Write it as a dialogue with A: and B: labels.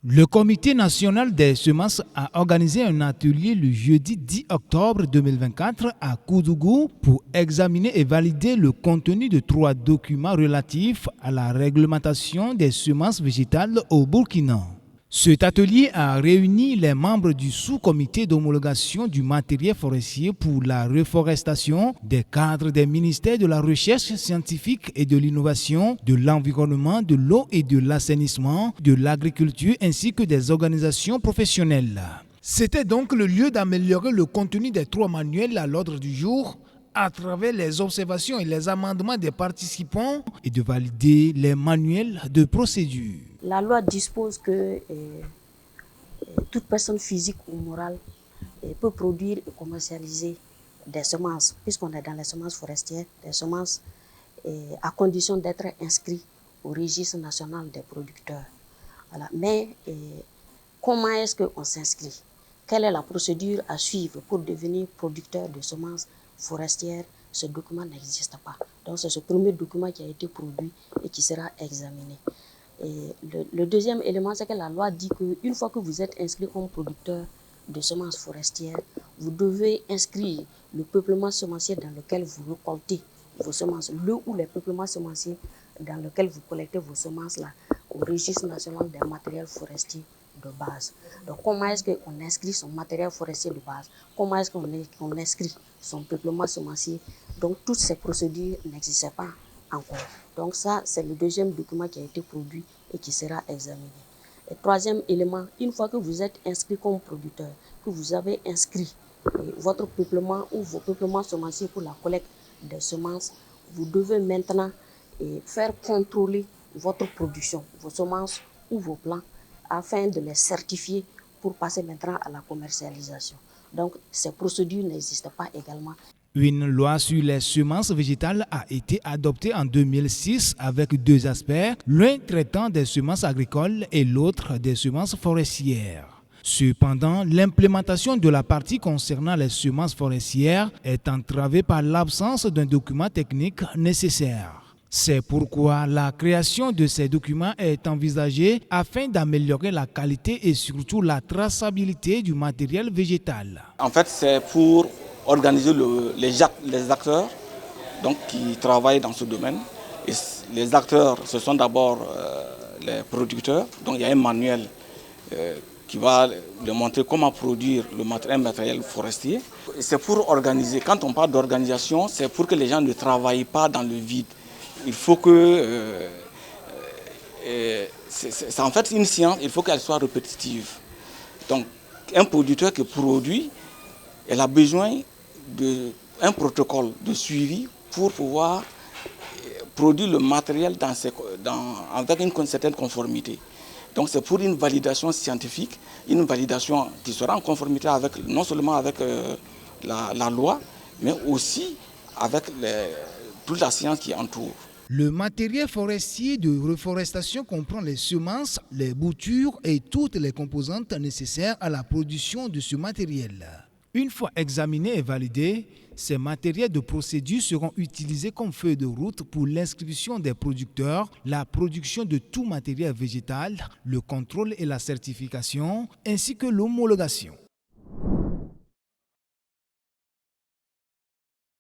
A: Le Comité national des semences a organisé un atelier le jeudi 10 octobre 2024 à Koudougou pour examiner et valider le contenu de 3 documents relatifs à la réglementation des semences végétales au Burkina. Cet atelier a réuni les membres du sous-comité d'homologation du matériel forestier pour la reforestation, des cadres des ministères de la recherche scientifique et de l'innovation, de l'environnement, de l'eau et de l'assainissement, de l'agriculture ainsi que des organisations professionnelles. C'était donc le lieu d'améliorer le contenu des 3 manuels à l'ordre du jour à travers les observations et les amendements des participants et de valider les manuels de procédure.
B: La loi dispose que toute personne physique ou morale peut produire et commercialiser des semences, puisqu'on est dans les semences forestières, des semences à condition d'être inscrit au registre national des producteurs. Voilà. Mais comment est-ce qu'on s'inscrit? Quelle est la procédure à suivre pour devenir producteur de semences forestières? Ce document n'existe pas. Donc c'est ce premier document qui a été produit et qui sera examiné. Et le deuxième élément, c'est que la loi dit qu'une fois que vous êtes inscrit comme producteur de semences forestières, vous devez inscrire le peuplement semencier dans lequel vous récoltez vos semences, le ou les peuplements semenciers dans lequel vous collectez vos semences là, au registre national des matériels forestiers de base. Donc comment est-ce qu'on inscrit son matériel forestier de base? Comment est-ce qu'on inscrit son peuplement semencier? Donc toutes ces procédures n'existaient pas encore. Donc ça, c'est le deuxième document qui a été produit et qui sera examiné. Et troisième élément, une fois que vous êtes inscrit comme producteur, que vous avez inscrit votre peuplement ou vos peuplements semenciers pour la collecte des semences, vous devez maintenant faire contrôler votre production, vos semences ou vos plants, afin de les certifier pour passer maintenant à la commercialisation. Donc ces procédures n'existent pas également.
A: Une loi sur les semences végétales a été adoptée en 2006 avec 2 aspects, l'un traitant des semences agricoles et l'autre des semences forestières. Cependant, l'implémentation de la partie concernant les semences forestières est entravée par l'absence d'un document technique nécessaire. C'est pourquoi la création de ces documents est envisagée afin d'améliorer la qualité et surtout la traçabilité du matériel végétal.
C: En fait, c'est pour organiser les acteurs donc, qui travaillent dans ce domaine. Et les acteurs, ce sont d'abord les producteurs. Donc il y a un manuel qui va leur montrer comment produire un matériel forestier. C'est pour organiser. Quand on parle d'organisation, c'est pour que les gens ne travaillent pas dans le vide. Il faut que... c'est en fait une science, il faut qu'elle soit répétitive. Donc un producteur qui produit, elle a besoin d'un protocole de suivi pour pouvoir produire le matériel avec une certaine conformité. Donc c'est pour une validation scientifique, une validation qui sera en conformité avec, non seulement avec la loi, mais aussi avec toute la science qui entoure.
A: Le matériel forestier de reforestation comprend les semences, les boutures et toutes les composantes nécessaires à la production de ce matériel. Une fois examinés et validés, ces matériels de procédure seront utilisés comme feuille de route pour l'inscription des producteurs, la production de tout matériel végétal, le contrôle et la certification, ainsi que l'homologation.